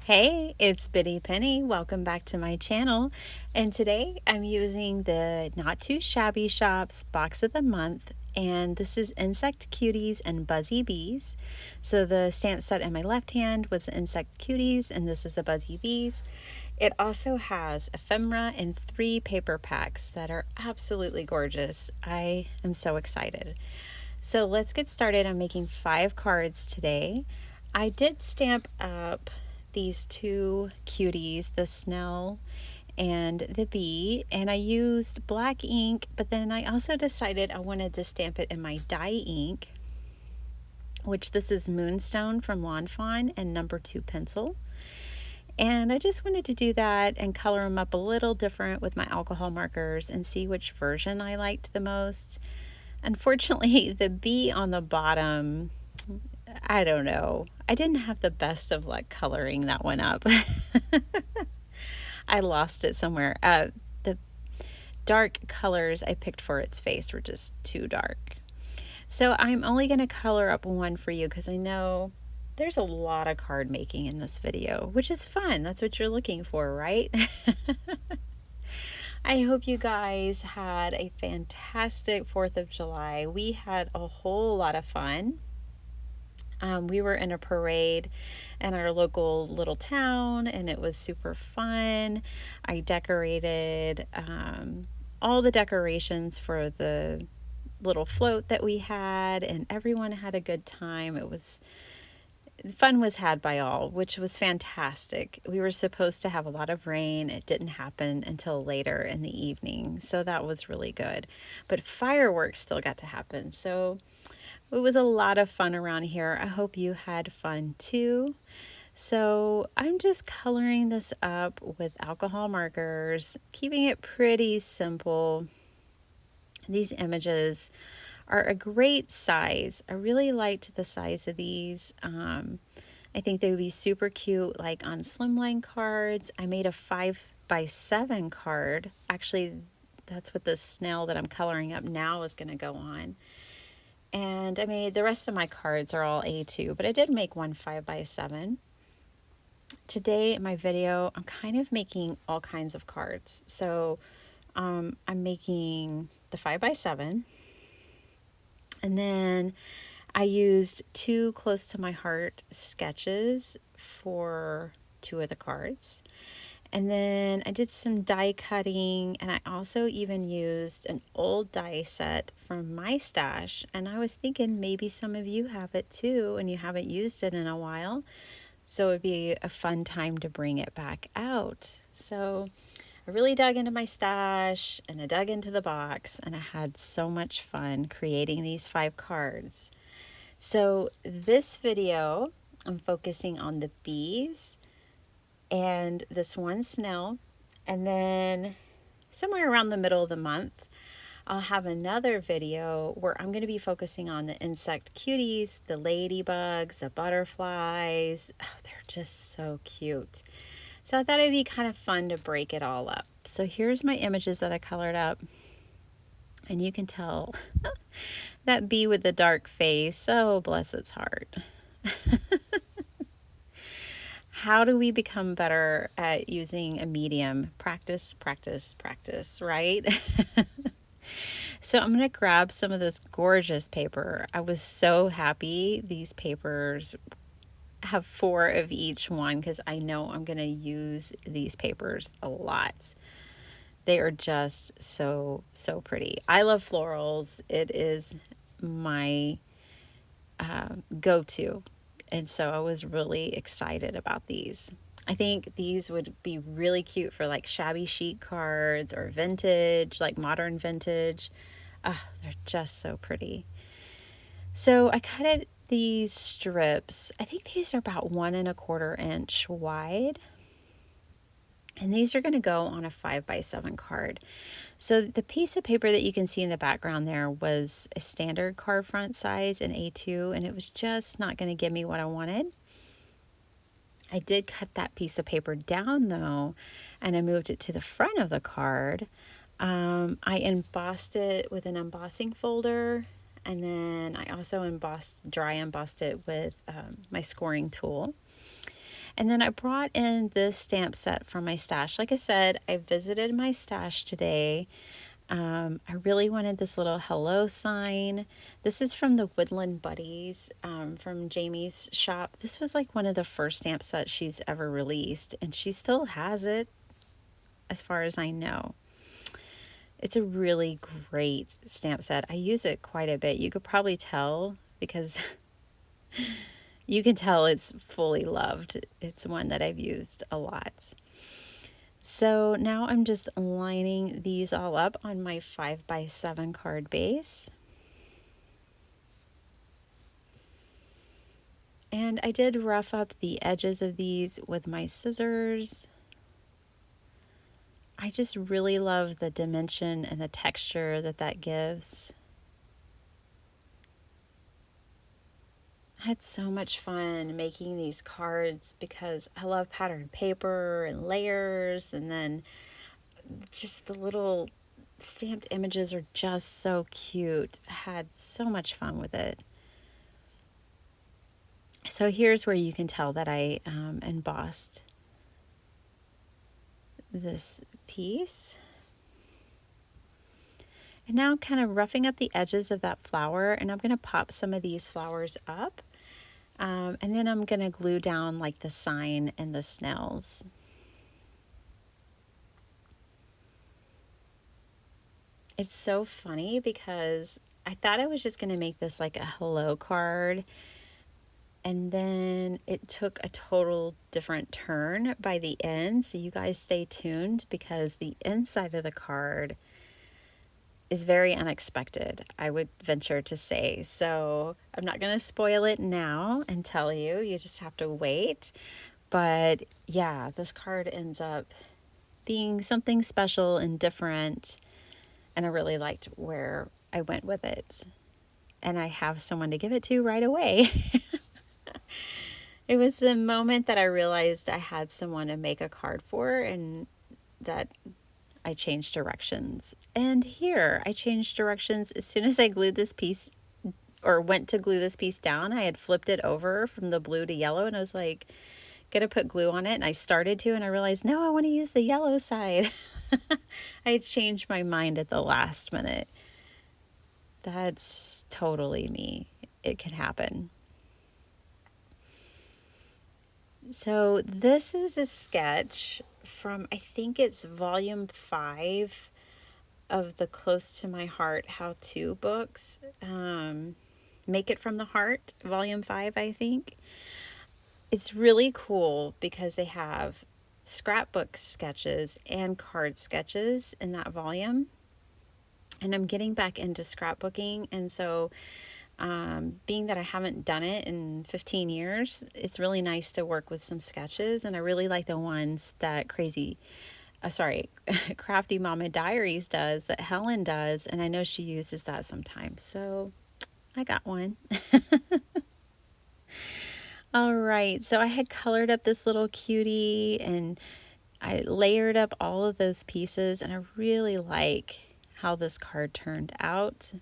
Hey, it's Biddy Penny. Welcome back to my channel. And today I'm using the Not Too Shabby Shop's Box of the Month. And this is Insect Cuties and Buzzy Bees. So the stamp set in my left hand was the Insect Cuties, and this is the Buzzy Bees. It also has ephemera and 3 paper packs that are absolutely gorgeous. I am so excited. So let's get started. I'm making 5 cards today. I did stamp up these 2 cuties, the snail and the bee, and I used black ink, but then I also decided I wanted to stamp it in my dye ink, which this is Moonstone from Lawn Fawn and number 2 pencil. And I just wanted to do that and color them up a little different with my alcohol markers and see which version I liked the most. Unfortunately, the bee on the bottom, I don't know. I didn't have the best of luck coloring that one up. I lost it somewhere. The dark colors I picked for its face were just too dark. So I'm only going to color up one for you because I know there's a lot of card making in this video, which is fun. That's what you're looking for, right? I hope you guys had a fantastic 4th of July. We had a whole lot of fun. We were in a parade in our local little town, and it was super fun. I decorated all the decorations for the little float that we had, and everyone had a good time. Fun was had by all, which was fantastic. We were supposed to have a lot of rain. It didn't happen until later in the evening, so that was really good. But fireworks still got to happen, so it was a lot of fun around here. I hope you had fun too. So I'm just coloring this up with alcohol markers, keeping it pretty simple. These images are a great size. I really liked the size of these. I think they would be super cute like on slimline cards. I made a 5x7 card. Actually, that's what the snail that I'm coloring up now is going to go on. And I made the rest of my cards are all A2, but I did make one 5x7. Today in my video, I'm kind of making all kinds of cards. So I'm making the 5x7, and then I used 2 close to my heart sketches for 2 of the cards. And then I did some die cutting, and I also even used an old die set from my stash. And I was thinking maybe some of you have it too and you haven't used it in a while. So it would be a fun time to bring it back out. So I really dug into my stash and I dug into the box, and I had so much fun creating these 5 cards. So this video, I'm focusing on the bees and this one snail, and then somewhere around the middle of the month I'll have another video where I'm going to be focusing on the insect cuties, the ladybugs, the butterflies. Oh, they're just so cute. So I thought it'd be kind of fun to break it all up. So here's my images that I colored up, and you can tell that bee with the dark face, oh bless its heart. How do we become better at using a medium? Practice, practice, practice, right? So I'm going to grab some of this gorgeous paper. I was so happy these papers have 4 of each one because I know I'm going to use these papers a lot. They are just so pretty. I love florals. It is my go-to. And so I was really excited about these. I think these would be really cute for like shabby chic cards or vintage, like modern vintage. They're just so pretty. So I cut these strips. I think these are about 1 1/4 inch wide. And these are going to go on a 5x7 card. So the piece of paper that you can see in the background there was a standard card front size in A2, and it was just not going to give me what I wanted. I did cut that piece of paper down though, and I moved it to the front of the card. I embossed it with an embossing folder, and then I also dry embossed it with my scoring tool. And then I brought in this stamp set from my stash. Like I said, I visited my stash today. I really wanted this little hello sign. This is from the Woodland Buddies, from Jamie's shop. This was like one of the first stamp sets she's ever released, and she still has it as far as I know. It's a really great stamp set. I use it quite a bit. You could probably tell because you can tell it's fully loved. It's one that I've used a lot. So now I'm just lining these all up on my 5x7 card base. And I did rough up the edges of these with my scissors. I just really love the dimension and the texture that gives. I had so much fun making these cards because I love patterned paper and layers, and then just the little stamped images are just so cute. I had so much fun with it. So here's where you can tell that I embossed this piece. And now I'm kind of roughing up the edges of that flower, and I'm going to pop some of these flowers up. And then I'm going to glue down like the sign and the snails. It's so funny because I thought I was just going to make this like a hello card, and then it took a total different turn by the end. So you guys stay tuned because the inside of the card is very unexpected, I would venture to say. So I'm not going to spoil it now and tell you. You just have to wait. But yeah, this card ends up being something special and different. And I really liked where I went with it. And I have someone to give it to right away. It was the moment that I realized I had someone to make a card for, and that I changed directions. And here I changed directions as soon as I glued this piece, or went to glue this piece down. I had flipped it over from the blue to yellow, and I was like, gonna put glue on it. And I started to, and I realized, no, I want to use the yellow side. I changed my mind at the last minute. That's totally me. It can happen. So this is a sketch from, I think it's volume 5 of the Close to My Heart how-to books. Make It From the Heart, volume 5, I think. It's really cool because they have scrapbook sketches and card sketches in that volume. And I'm getting back into scrapbooking, and so being that I haven't done it in 15 years, it's really nice to work with some sketches. And I really like the ones that Crafty Mama Diaries does, that Helen does, and I know she uses that sometimes. So I got one. All right, so I had colored up this little cutie, and I layered up all of those pieces, and I really like how this card turned out.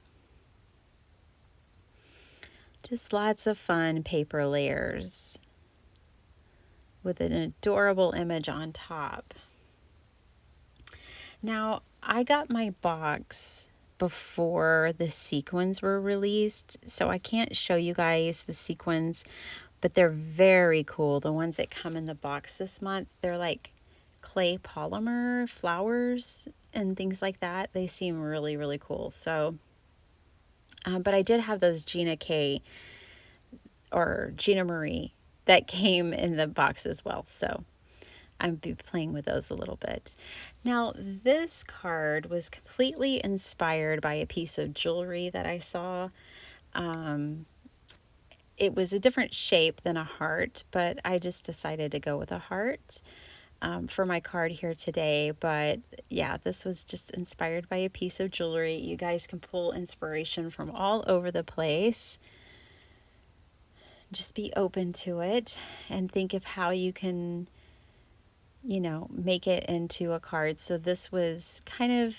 Just lots of fun paper layers with an adorable image on top. Now, I got my box before the sequins were released, so I can't show you guys the sequins, but they're very cool. The ones that come in the box this month, they're like clay polymer flowers and things like that. They seem really, really cool. So but I did have those Gina Marie that came in the box as well. So I'll be playing with those a little bit. Now, this card was completely inspired by a piece of jewelry that I saw. It was a different shape than a heart, but I just decided to go with a heart for my card here today. But yeah, this was just inspired by a piece of jewelry. You guys can pull inspiration from all over the place. Just be open to it and think of how you can, make it into a card. So this was kind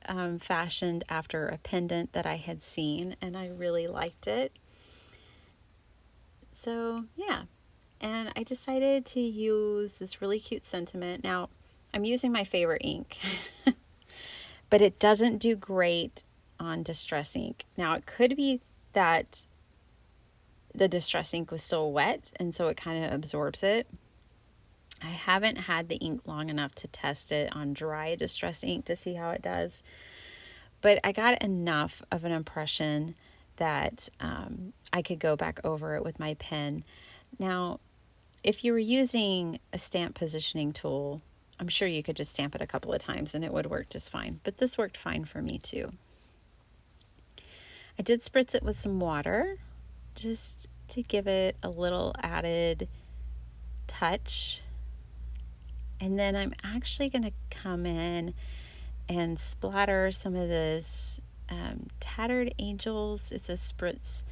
of fashioned after a pendant that I had seen, and I really liked it. So yeah, And I decided to use this really cute sentiment. Now, I'm using my favorite ink, but it doesn't do great on distress ink. Now, it could be that the distress ink was still wet, and so it kind of absorbs it. I haven't had the ink long enough to test it on dry distress ink to see how it does, but I got enough of an impression that I could go back over it with my pen. Now, if you were using a stamp positioning tool, I'm sure you could just stamp it a couple of times and it would work just fine, but this worked fine for me too. I did spritz it with some water just to give it a little added touch. And then I'm actually going to come in and splatter some of this Tattered Angels. It's a spritz.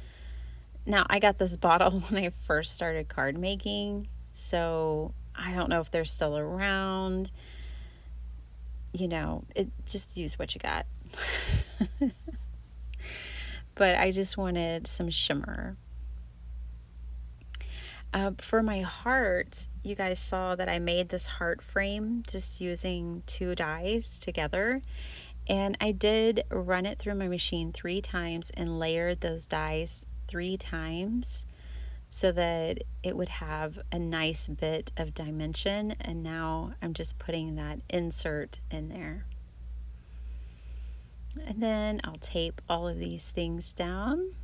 Now, I got this bottle when I first started card making, so I don't know if they're still around. Just use what you got. But I just wanted some shimmer. For my heart, you guys saw that I made this heart frame just using 2 dies together. And I did run it through my machine 3 times and layered those dies 3 times so that it would have a nice bit of dimension. And now I'm just putting that insert in there. And then I'll tape all of these things down.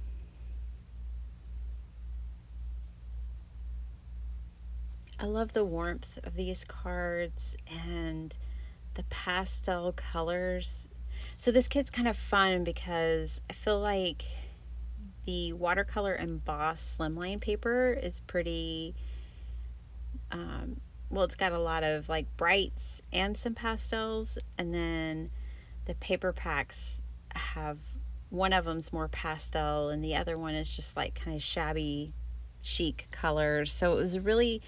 I love the warmth of these cards and the pastel colors. So this kit's kind of fun because I feel like the watercolor embossed slimline paper is pretty, it's got a lot of like brights and some pastels, and then the paper packs have, one of them's more pastel and the other one is just like kind of shabby chic colors. So it was really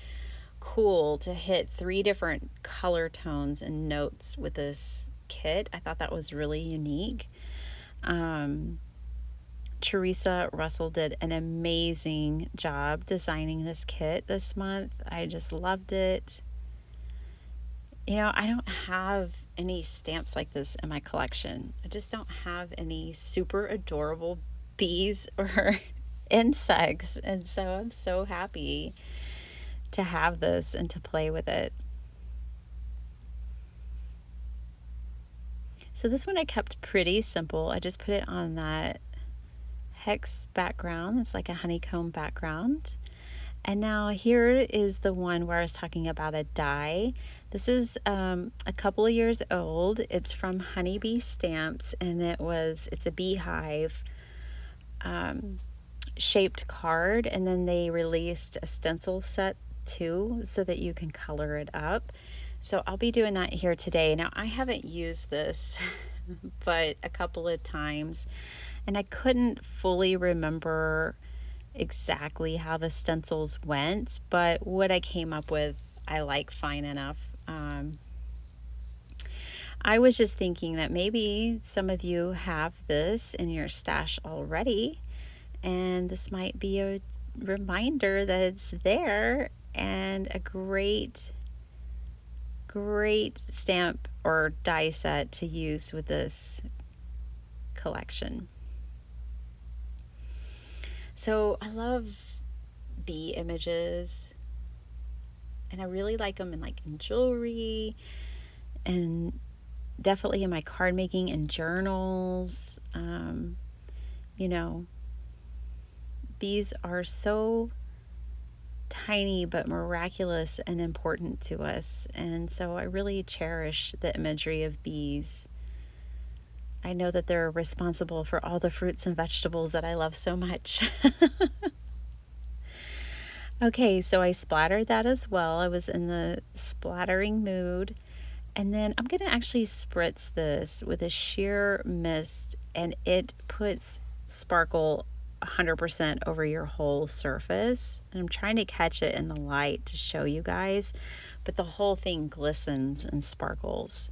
cool to hit 3 different color tones and notes with this kit. I thought that was really unique. Teresa Russell did an amazing job designing this kit this month. I just loved it. I don't have any stamps like this in my collection. I just don't have any super adorable bees or insects. And so I'm so happy to have this and to play with it. So this one I kept pretty simple. I just put it on that hex background. It's like a honeycomb background. And now here is the one where I was talking about a die. This is a couple of years old. It's from Honeybee Stamps, and it's a beehive shaped card, and then they released a stencil set too so that you can color it up. So I'll be doing that here today. Now, I haven't used this but a couple of times, and I couldn't fully remember exactly how the stencils went, but what I came up with I like fine enough. I was just thinking that maybe some of you have this in your stash already, and this might be a reminder that it's there, and a great stamp or die set to use with this collection. So I love bee images, and I really like them in jewelry, and definitely in my card making and journals. Bees are so tiny but miraculous and important to us, and so I really cherish the imagery of bees. I know that they're responsible for all the fruits and vegetables that I love so much. Okay, so I splattered that as well. I was in the splattering mood. And then I'm going to actually spritz this with a sheer mist, and it puts sparkle 100% over your whole surface. And I'm trying to catch it in the light to show you guys, but the whole thing glistens and sparkles.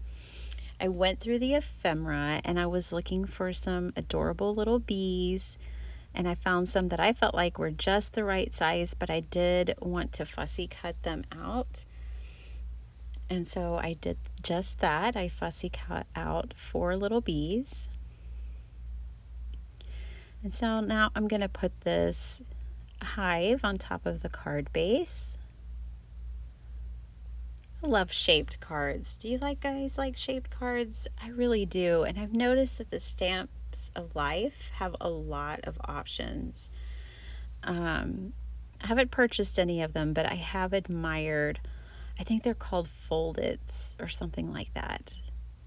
I went through the ephemera and I was looking for some adorable little bees, And I found some that I felt like were just the right size, but I did want to fussy cut them out. And so I did just that. I fussy cut out 4 little bees. And so now I'm going to put this hive on top of the card base. I love shaped cards. Do you guys like shaped cards? I really do. And I've noticed that the Stamps of Life have a lot of options. I haven't purchased any of them, but I have admired, I think they're called Foldits or something like that.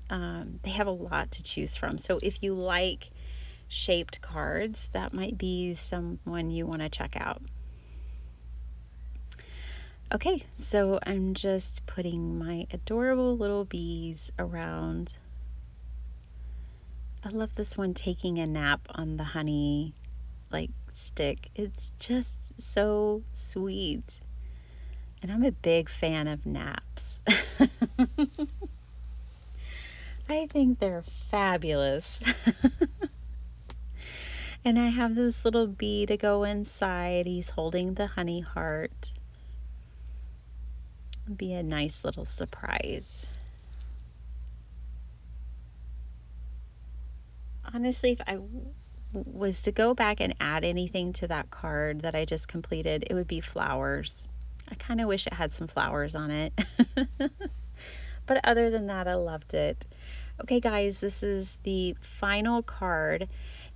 They have a lot to choose from. So if you like shaped cards, that might be someone you want to check out. Okay, so I'm just putting my adorable little bees around. I love this one taking a nap on the honey stick. It's just so sweet. And I'm a big fan of naps. I think they're fabulous. And I have this little bee to go inside. He's holding the honey heart. It'll be a nice little surprise. Honestly, if I was to go back and add anything to that card that I just completed, it would be flowers. I kind of wish it had some flowers on it. But other than that, I loved it. Okay, guys, this is the final card.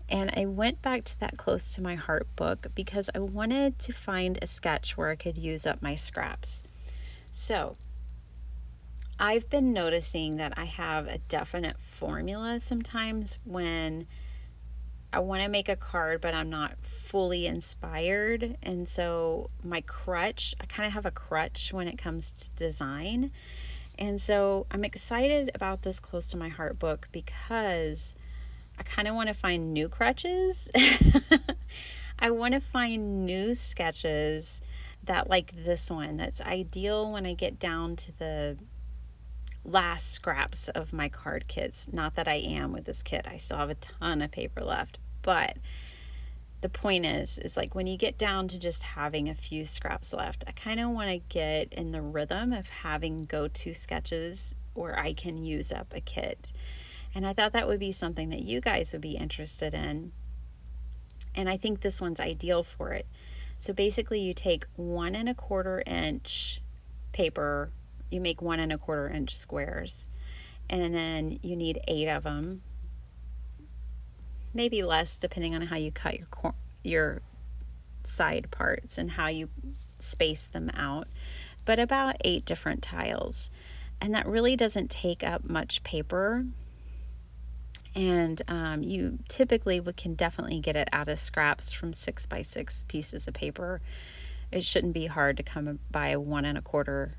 And I went back to that Close to My Heart book because I wanted to find a sketch where I could use up my scraps. So I've been noticing that I have a definite formula sometimes when I want to make a card, but I'm not fully inspired. And so my crutch, I kind of have a crutch when it comes to design. And so I'm excited about this Close to My Heart book because I kind of want to find new crutches. I want to find new sketches that, like this one, that's ideal when I get down to the last scraps of my card kits. Not that I am with this kit. I still have a ton of paper left. But the point is like when you get down to just having a few scraps left, I kind of want to get in the rhythm of having go-to sketches where I can use up a kit. And I thought that would be something that you guys would be interested in. And I think this one's ideal for it. So basically you take 1 1/4 inch paper, you make 1 1/4 inch squares, and then you need 8 of them. Maybe less depending on how you cut your side parts and how you space them out, but about 8 different tiles. And that really doesn't take up much paper. And you typically can definitely get it out of scraps from 6x6 pieces of paper. It shouldn't be hard to come by 1 1/4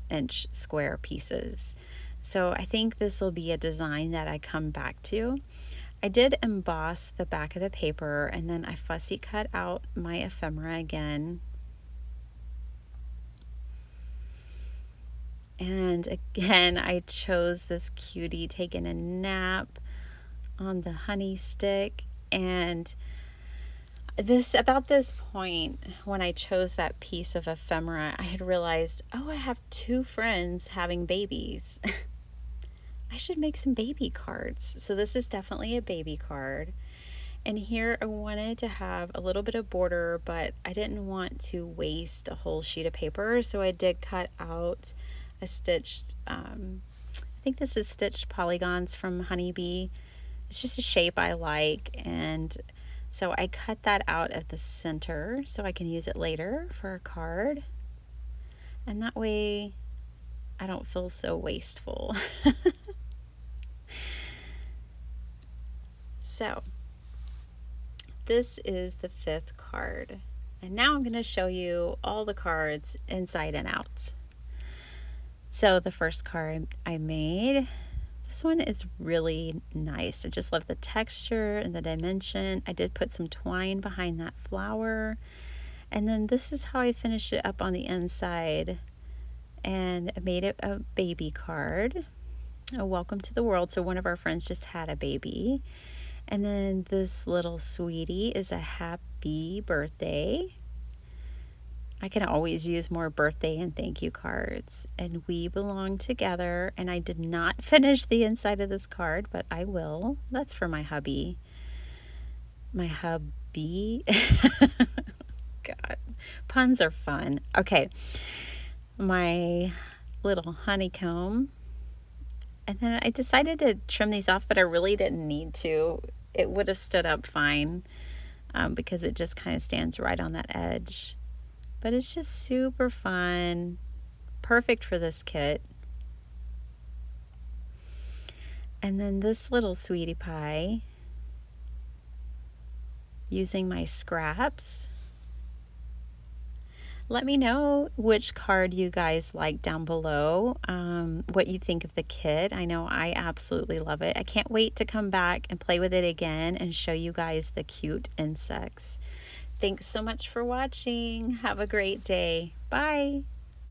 inch square pieces. So I think this will be a design that I come back to. I did emboss the back of the paper, and then I fussy cut out my ephemera again. And again, I chose this cutie taking a nap on the honey stick. And about this point, when I chose that piece of ephemera, I had realized, oh, I have 2 friends having babies. I should make some baby cards. So this is definitely a baby card. And here I wanted to have a little bit of border, but I didn't want to waste a whole sheet of paper. So I did cut out a stitched, I think this is stitched polygons from Honeybee. It's just a shape I like. And so I cut that out of the center so I can use it later for a card. And that way I don't feel so wasteful. So this is the 5th card. And now I'm going to show you all the cards inside and out. So the first card I made, this one is really nice. I just love the texture and the dimension. I did put some twine behind that flower. And then this is how I finished it up on the inside. And I made it a baby card. A welcome to the world. So one of our friends just had a baby. And then this little sweetie is a happy birthday. I can always use more birthday and thank you cards. And we belong together. And I did not finish the inside of this card, but I will. That's for my hubby. My hubby. God, puns are fun. Okay, my little honeycomb. And then I decided to trim these off, but I really didn't need to. It would have stood up fine because it just kind of stands right on that edge. But it's just super fun. Perfect for this kit. And then this little sweetie pie, using my scraps. Let me know which card you guys like down below, what you think of the kit. I know I absolutely love it. I can't wait to come back and play with it again and show you guys the cute insects. Thanks so much for watching. Have a great day. Bye.